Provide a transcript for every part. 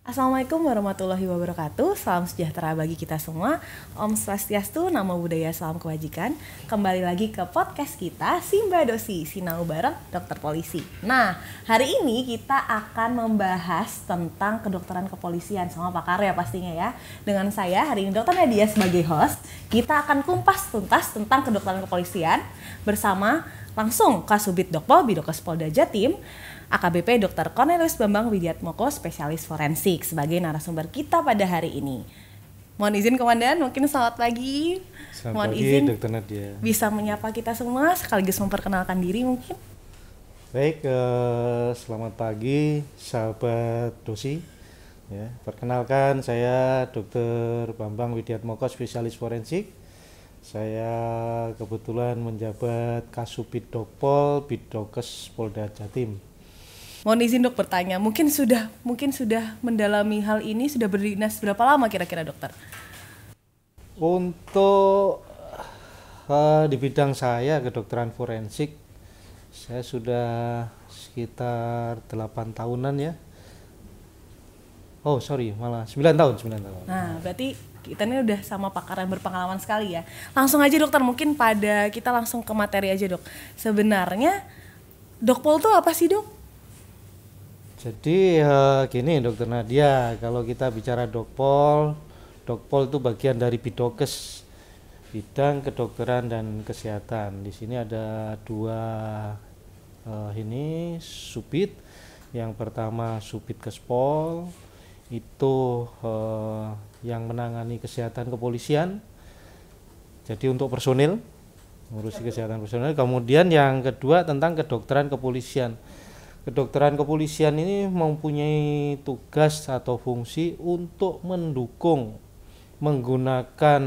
Assalamualaikum warahmatullahi wabarakatuh. Salam sejahtera bagi kita semua. Om Swastiastu, Namo Buddhaya, salam kebajikan. Kembali lagi ke podcast kita Simba Dosi, Sinau Bareng Dokter Polisi. Nah, hari ini kita akan membahas tentang kedokteran kepolisian sama pakar ya pastinya ya. Dengan saya hari ini Dr. Nadia sebagai host. Kita akan kumpas tuntas tentang kedokteran kepolisian bersama langsung Kasubit Dokpol Bidokes Polda Jatim, AKBP Dr. Cornelius Bambang Widiatmoko, spesialis forensik sebagai narasumber kita pada hari ini. Mohon izin Komandan, mungkin selamat pagi. Selamat pagi Dr. Nadia. Bisa menyapa kita semua sekaligus memperkenalkan diri mungkin. Baik, selamat pagi sahabat dosi. Ya, perkenalkan saya Dr. Bambang Widiatmoko, spesialis forensik. Saya kebetulan menjabat Kasubit Dokpol Bidokes Polda Jatim. Mohon izin dok bertanya, mungkin sudah mendalami hal ini, sudah berdinas berapa lama kira-kira dokter? Untuk di bidang saya kedokteran forensik, saya sudah sekitar 8 tahunan ya. Oh sorry, malah 9 tahun. Nah berarti kita ini udah sama pakar yang berpengalaman sekali ya. Langsung aja dokter, mungkin kita langsung ke materi aja dok. Sebenarnya Dokpol itu apa sih dok? Jadi gini Dr. Nadia, kalau kita bicara Dokpol itu bagian dari Bidokes, bidang kedokteran dan kesehatan. Di sini ada dua subit. Yang pertama Subit Kespol, itu yang menangani kesehatan kepolisian. Jadi untuk personil, ngurusi kesehatan personil. Kemudian yang kedua tentang kedokteran kepolisian. Kedokteran kepolisian ini mempunyai tugas atau fungsi untuk mendukung menggunakan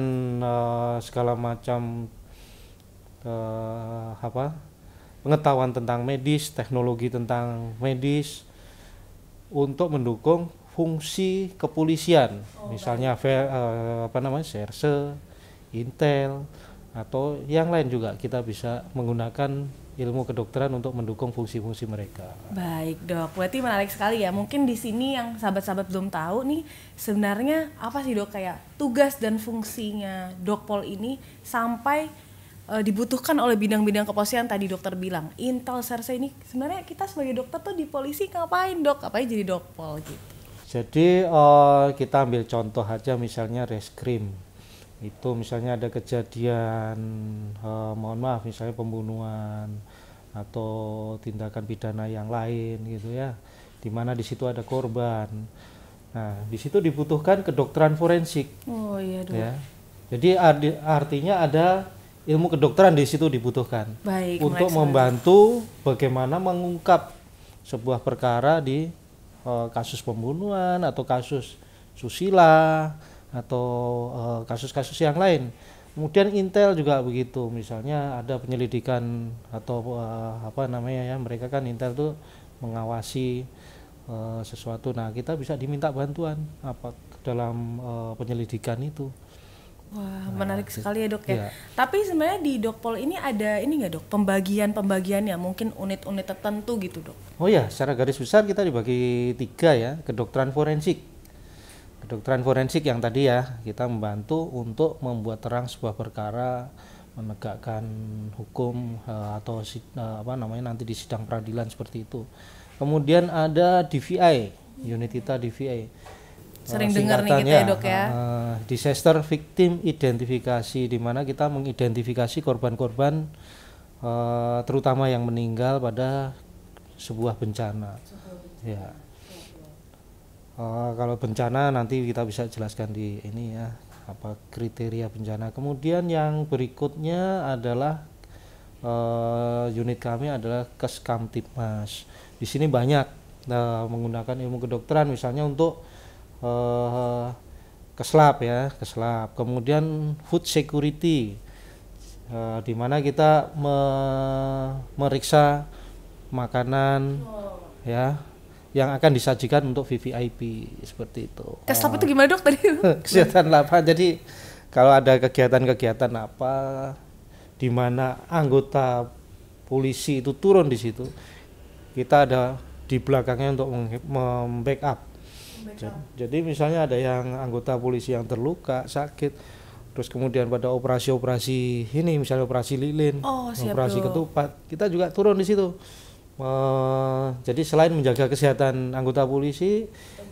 segala macam pengetahuan tentang medis, teknologi tentang medis untuk mendukung fungsi kepolisian, misalnya serse, intel atau yang lain juga kita bisa menggunakan ilmu kedokteran untuk mendukung fungsi-fungsi mereka. Baik dok, berarti menarik sekali ya. Mungkin di sini yang sahabat-sahabat belum tahu nih, sebenarnya apa sih dok kayak tugas dan fungsinya Dokpol ini sampai dibutuhkan oleh bidang-bidang kepolisian tadi dokter bilang. Intel, serse ini sebenarnya kita sebagai dokter tuh di polisi ngapain dok? Ngapain jadi Dokpol gitu? Jadi kita ambil contoh aja misalnya reskrim. Itu misalnya ada kejadian misalnya pembunuhan atau tindakan pidana yang lain gitu ya, di mana di situ ada korban. Nah di situ dibutuhkan kedokteran forensik. Oh iya dok. Ya. Jadi artinya ada ilmu kedokteran di situ dibutuhkan. Baik, untuk membantu bagaimana mengungkap sebuah perkara di kasus pembunuhan atau kasus susila atau kasus-kasus yang lain. Kemudian intel juga begitu, misalnya ada penyelidikan atau mereka kan intel tuh mengawasi sesuatu. Nah kita bisa diminta bantuan dalam penyelidikan itu. Wah menarik sekali ya dok ya. Tapi sebenarnya di Dokpol ini ada ini nggak dok, pembagiannya mungkin unit-unit tertentu gitu dok? Oh ya, secara garis besar kita dibagi 3 ya, kedokteran forensik. Kedokteran forensik yang tadi ya, kita membantu untuk membuat terang sebuah perkara, menegakkan hukum atau nanti di sidang peradilan seperti itu. Kemudian ada DVI, unit kita DVI. Sering dengar nih kita ya dok ya. Disaster Victim Identifikasi, di mana kita mengidentifikasi korban-korban terutama yang meninggal pada sebuah bencana. Ya. Kalau bencana nanti kita bisa jelaskan di ini ya, apa kriteria bencana. Kemudian yang berikutnya adalah unit kami adalah Keskamtibmas. Di sini banyak menggunakan ilmu kedokteran, misalnya untuk keslab. Kemudian food security, di mana kita meriksa makanan ya yang akan disajikan untuk VVIP seperti itu. Keslab itu gimana dok tadi? Kesehatan lapangan. Jadi kalau ada kegiatan-kegiatan apa di mana anggota polisi itu turun di situ, kita ada di belakangnya untuk membackup. Jadi misalnya ada yang anggota polisi yang terluka, sakit, terus kemudian pada operasi-operasi ini, misalnya operasi lilin, operasi ketupat, kita juga turun di situ. Jadi selain menjaga kesehatan anggota polisi,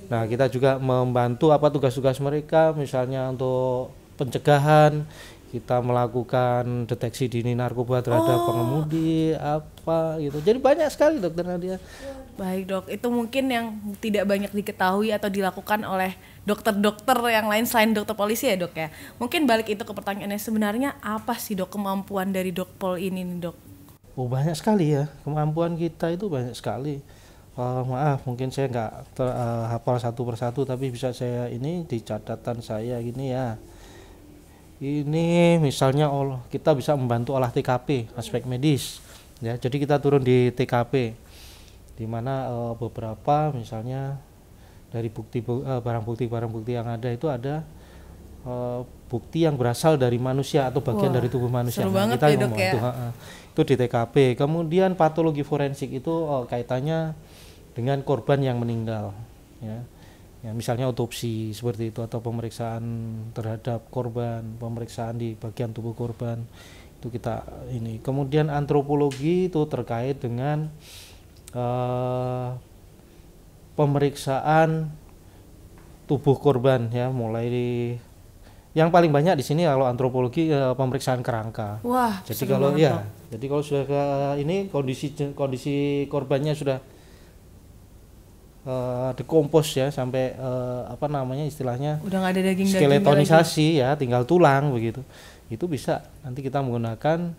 nah kita juga membantu apa tugas-tugas mereka, misalnya untuk pencegahan, kita melakukan deteksi dini narkoba terhadap pengemudi apa gitu. Jadi banyak sekali Dokter Nadia. Baik Dok, itu mungkin yang tidak banyak diketahui atau dilakukan oleh dokter-dokter yang lain selain dokter polisi ya Dok ya. Mungkin balik itu ke pertanyaannya, sebenarnya apa sih Dok kemampuan dari Dokpol ini nih Dok? Oh banyak sekali ya, kemampuan kita itu banyak sekali. Maaf mungkin saya nggak hafal satu persatu, tapi bisa saya ini di catatan saya gini ya. Ini misalnya kita bisa membantu olah TKP, aspek medis ya. Jadi kita turun di TKP di mana beberapa misalnya dari barang bukti yang ada itu ada bukti yang berasal dari manusia atau bagian dari tubuh manusia. Seru banget kita ya Dok ya. Itu di TKP. Kemudian patologi forensik itu kaitannya dengan korban yang meninggal ya. Ya, misalnya otopsi seperti itu atau pemeriksaan terhadap korban, pemeriksaan di bagian tubuh korban itu kita ini. Kemudian antropologi itu terkait dengan pemeriksaan tubuh korban ya, mulai yang paling banyak di sini kalau antropologi pemeriksaan kerangka. Wah, jadi kalau ya, jadi kalau sudah ke ini kondisi korbannya sudah dekompos ya sampai apa namanya istilahnya udah nggak ada daging skeletonisasi ya, tinggal tulang begitu. Itu bisa nanti kita menggunakan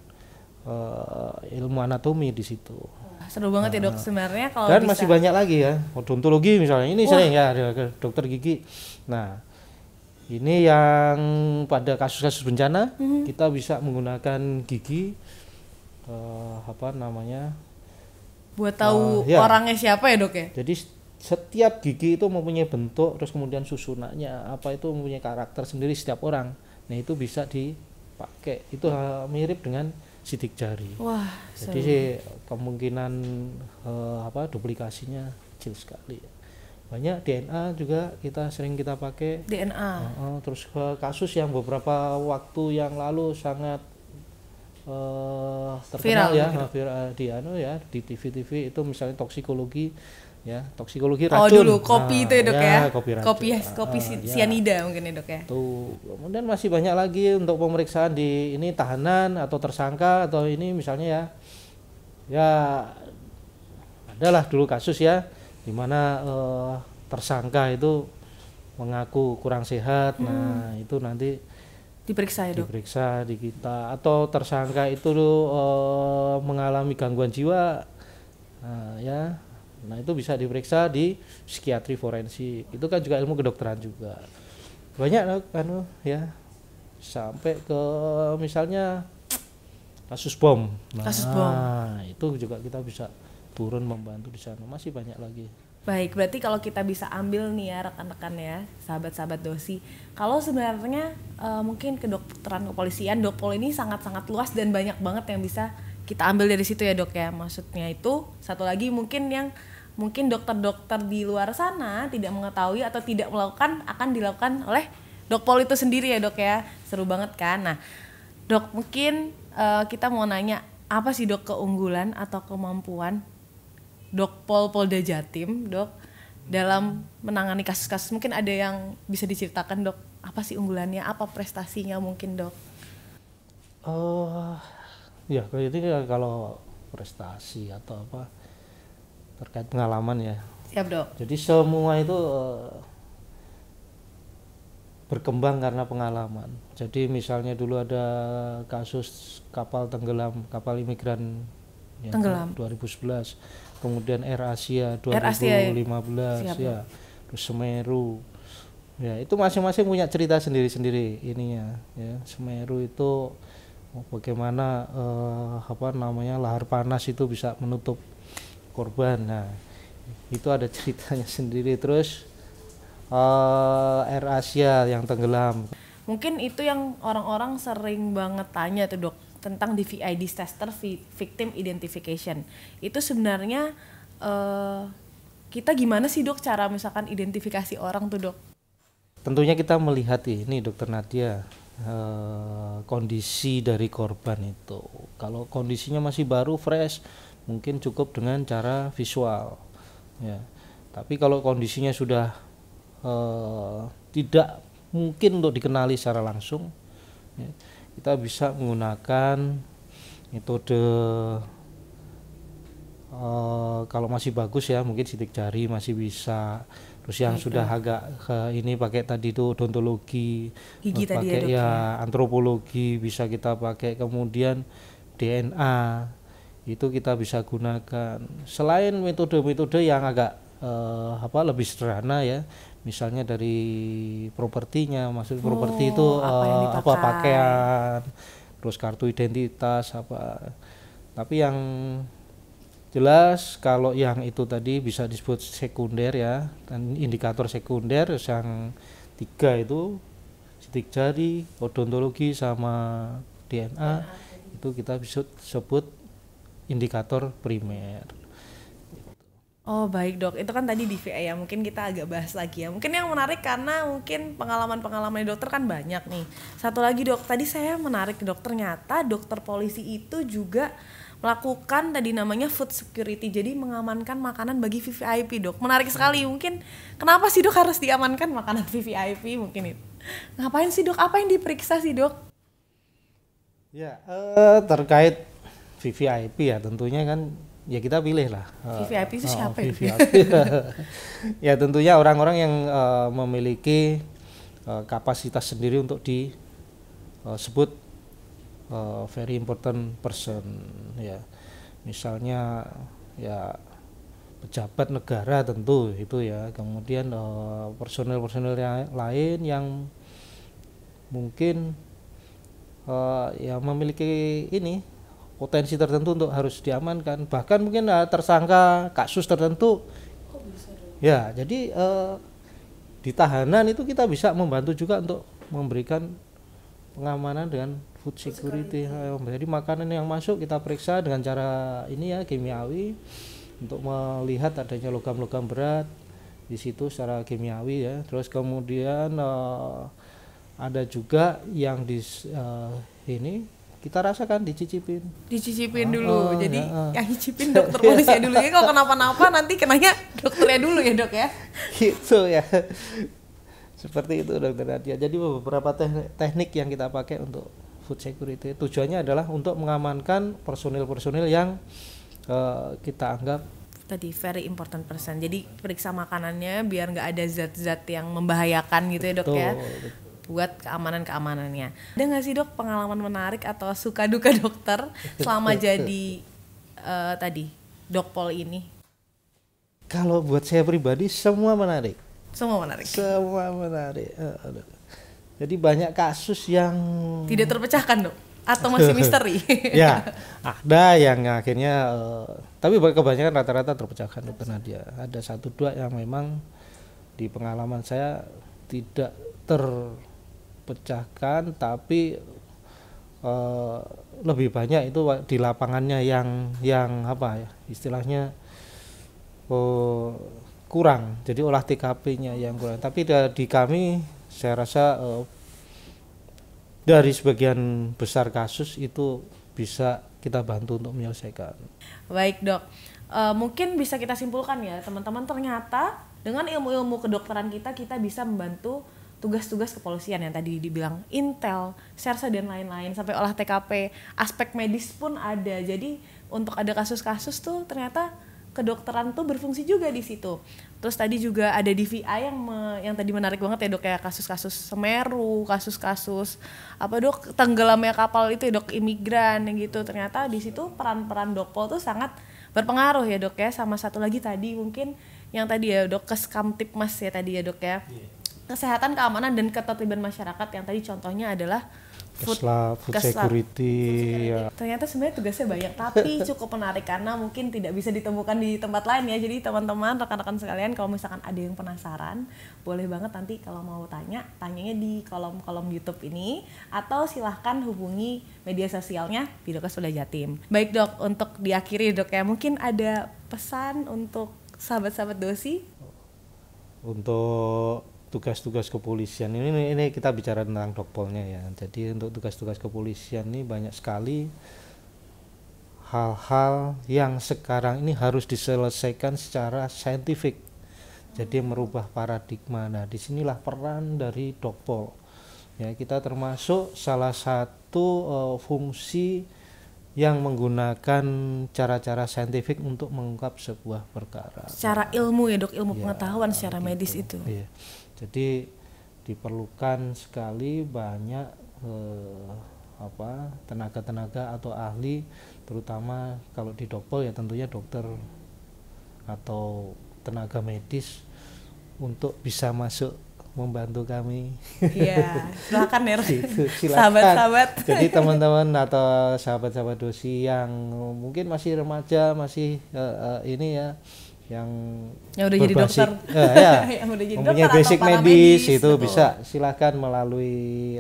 ilmu anatomi di situ. Seru banget ya Dok sebenarnya kalau dan bisa. Masih banyak lagi ya, odontologi misalnya ini sering ya, ada dokter gigi. Nah ini yang pada kasus-kasus bencana kita bisa menggunakan gigi apa namanya buat tahu orangnya siapa ya Dok ya. Jadi setiap gigi itu mempunyai bentuk, terus kemudian susunannya apa itu mempunyai karakter sendiri setiap orang. Nah itu bisa dipakai, itu mirip dengan sidik jari. Wah, jadi kemungkinan duplikasinya kecil sekali. Banyak DNA juga sering kita pakai. DNA. Terus kasus yang beberapa waktu yang lalu sangat terkenal viral ya di TV itu misalnya toksikologi ya, toksikologi racun. Dulu kopi itu ya Dok ya. Kopi sianida mungkin ya Dok ya. Tuh. Kemudian masih banyak lagi untuk pemeriksaan di ini tahanan atau tersangka atau ini misalnya ya adalah dulu kasus ya di mana tersangka itu mengaku kurang sehat. Nah, itu nanti diperiksa ya Dok. Diperiksa di kita, atau tersangka itu mengalami gangguan jiwa. Nah itu bisa diperiksa di psikiatri forensik. Itu kan juga ilmu kedokteran juga. Banyak kan ya. Sampai ke misalnya kasus bom. Nah, itu juga kita bisa turun membantu di sana. Masih banyak lagi. Baik, berarti kalau kita bisa ambil nih ya rekan-rekan ya, sahabat-sahabat dosi. Kalau sebenarnya mungkin kedokteran kepolisian, Dokpol ini sangat-sangat luas dan banyak banget yang bisa kita ambil dari situ ya Dok ya. Maksudnya itu satu lagi mungkin yang dokter-dokter di luar sana tidak mengetahui atau tidak melakukan akan dilakukan oleh Dokpol itu sendiri ya Dok ya. Seru banget kan. Nah Dok mungkin kita mau nanya apa sih Dok keunggulan atau kemampuan Dokpol Polda Jatim Dok dalam menangani kasus-kasus. Mungkin ada yang bisa diceritakan Dok, apa sih unggulannya, apa prestasinya mungkin Dok? Ya kalau prestasi atau apa terkait pengalaman ya. Siap Dok. Jadi semua itu berkembang karena pengalaman. Jadi misalnya dulu ada kasus kapal tenggelam, kapal imigran ya, tenggelam 2011. Kemudian Air Asia 2015 ya. Terus Semeru. Ya, itu masing-masing punya cerita sendiri-sendiri ininya ya. Semeru itu bagaimana lahar panas itu bisa menutup korban. Nah, itu ada ceritanya sendiri. Terus Air Asia yang tenggelam. Mungkin itu yang orang-orang sering banget tanya tuh dok, tentang DVID tester, victim identification. Itu sebenarnya kita gimana sih dok cara misalkan identifikasi orang tuh dok? Tentunya kita melihat ini Dokter Nadia, kondisi dari korban itu. Kalau kondisinya masih baru fresh, mungkin cukup dengan cara visual ya. Tapi kalau kondisinya sudah tidak mungkin untuk dikenali secara langsung ya, kita bisa menggunakan metode kalau masih bagus ya mungkin sidik jari masih bisa. Terus yang sudah agak ini pakai tadi itu odontologi, gigi tadi pakai ya, antropologi bisa kita pakai, kemudian DNA itu kita bisa gunakan. Selain metode-metode yang agak lebih sederhana ya, misalnya dari propertinya, maksud properti itu apa pakaian, terus kartu identitas apa. Tapi yang jelas kalau yang itu tadi bisa disebut sekunder ya, dan indikator sekunder yang 3 itu sidik jari, odontologi sama DNA itu kita bisa sebut indikator primer. Oh baik dok, itu kan tadi DVI ya, mungkin kita agak bahas lagi ya. Mungkin yang menarik karena mungkin pengalaman-pengalaman dokter kan banyak nih. Satu lagi dok, tadi saya menarik dok, ternyata dokter polisi itu juga melakukan tadi namanya food security, jadi mengamankan makanan bagi VVIP dok. Menarik sekali, mungkin kenapa sih dok harus diamankan makanan VVIP mungkin itu? Ngapain sih dok, apa yang diperiksa sih dok? Ya terkait VVIP ya tentunya kan ya kita pilih lah. VVIP itu siapa ya? VVIP. Ya tentunya orang-orang yang memiliki kapasitas sendiri untuk disebut very important person ya, misalnya ya pejabat negara tentu itu ya, kemudian personel-personel lain yang mungkin ya memiliki ini potensi tertentu untuk harus diamankan, bahkan mungkin tersangka kasus tertentu ya. Jadi di tahanan itu kita bisa membantu juga untuk memberikan pengamanan dengan food security. Jadi makanan yang masuk kita periksa dengan cara ini ya kimiawi untuk melihat adanya logam-logam berat di situ secara kimiawi ya. Terus kemudian ada juga yang ini kita rasakan dicicipin dulu. Jadi yang nyicipin dokter polisi dulu ya, kalau kenapa-napa nanti kenanya dokternya dulu ya dok ya. Gitu ya. Seperti itu Dokter Nadia. Jadi beberapa teknik yang kita pakai untuk food security tujuannya adalah untuk mengamankan personil-personil yang kita anggap tadi very important person. Jadi periksa makanannya biar nggak ada zat-zat yang membahayakan gitu ya dok ya. Buat keamanan-keamanannya. Ada nggak sih dok pengalaman menarik atau suka duka dokter selama jadi tadi dokpol ini? Kalau buat saya pribadi semua menarik. Semua menarik. Jadi banyak kasus yang tidak terpecahkan dok, atau masih misteri? Ya, ada yang akhirnya, tapi kebanyakan rata-rata terpecahkan Dokter Nadia. Ada 1-2 yang memang di pengalaman saya tidak terpecahkan, tapi lebih banyak itu di lapangannya yang apa ya istilahnya kurang, jadi olah TKP-nya yang kurang. Tapi di kami saya rasa dari sebagian besar kasus itu bisa kita bantu untuk menyelesaikan. Baik dok, mungkin bisa kita simpulkan ya teman-teman, ternyata dengan ilmu-ilmu kedokteran kita bisa membantu tugas-tugas kepolisian yang tadi dibilang intel, sersa dan lain-lain, sampai olah TKP, aspek medis pun ada. Jadi untuk ada kasus-kasus tuh ternyata kedokteran tuh berfungsi juga di situ. Terus tadi juga ada DVI yang tadi menarik banget ya dok, kayak kasus-kasus Semeru, kasus-kasus apa dok tenggelamnya kapal itu ya dok, imigran yang gitu. Ternyata di situ peran-peran dokpol tuh sangat berpengaruh ya dok ya. Sama satu lagi tadi mungkin yang tadi ya dok, Keskamtipmas ya tadi ya dok ya. Kesehatan, keamanan dan ketertiban masyarakat yang tadi contohnya adalah food food security ya. Ternyata sebenarnya tugasnya banyak, tapi cukup menarik karena mungkin tidak bisa ditemukan di tempat lain ya. Jadi teman-teman, rekan-rekan sekalian, kalau misalkan ada yang penasaran, boleh banget nanti kalau mau tanyanya di kolom-kolom YouTube ini, atau silahkan hubungi media sosialnya Bidokes Polda Jatim. Baik dok, untuk diakhiri dok ya, mungkin ada pesan untuk sahabat-sahabat dosi? Untuk tugas-tugas kepolisian ini kita bicara tentang dokpolnya ya. Jadi untuk tugas-tugas kepolisian ini banyak sekali hal-hal yang sekarang ini harus diselesaikan secara saintifik. Jadi merubah paradigma. Nah, disinilah peran dari dokpol. Ya, kita termasuk salah satu fungsi yang menggunakan cara-cara saintifik untuk mengungkap sebuah perkara. Secara ilmu ya dok, ilmu pengetahuan secara medis itu. Iya. Jadi diperlukan sekali banyak tenaga-tenaga atau ahli, terutama kalau di dokpol ya tentunya dokter atau tenaga medis untuk bisa masuk membantu kami. Iya, silakan ya. Silakan. Sahabat-sahabat. Jadi teman-teman atau sahabat-sahabat dosi yang mungkin masih remaja, masih ini ya, yang udah jadi dokter, yang udah jadi mempunyai basic medis itu betul. Bisa silakan melalui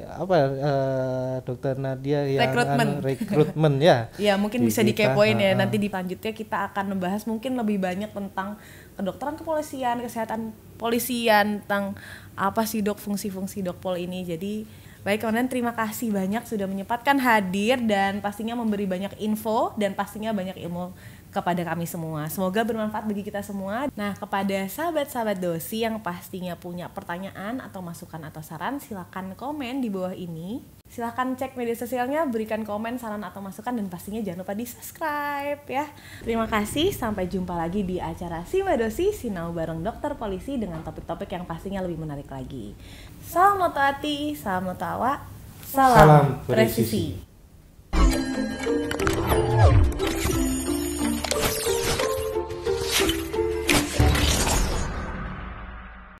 Dokter Nadia yang rekrutmen ya. Ya mungkin bisa dikepoin ya, nanti di selanjutnya kita akan membahas mungkin lebih banyak tentang kedokteran kepolisian, kesehatan polisian, tentang apa sih dok fungsi-fungsi dokpol ini. Jadi baik kemudian terima kasih banyak sudah menyempatkan hadir dan pastinya memberi banyak info dan pastinya banyak ilmu kepada kami semua. Semoga bermanfaat bagi kita semua. Nah, kepada sahabat-sahabat dosi yang pastinya punya pertanyaan atau masukan atau saran, silakan komen di bawah ini. Silakan cek media sosialnya, berikan komen, saran atau masukan, dan pastinya jangan lupa di-subscribe ya. Terima kasih, sampai jumpa lagi di acara Simba Dosi Sinau bareng dokter polisi dengan topik-topik yang pastinya lebih menarik lagi. Salam noto hati, salam noto awak, salam presisi.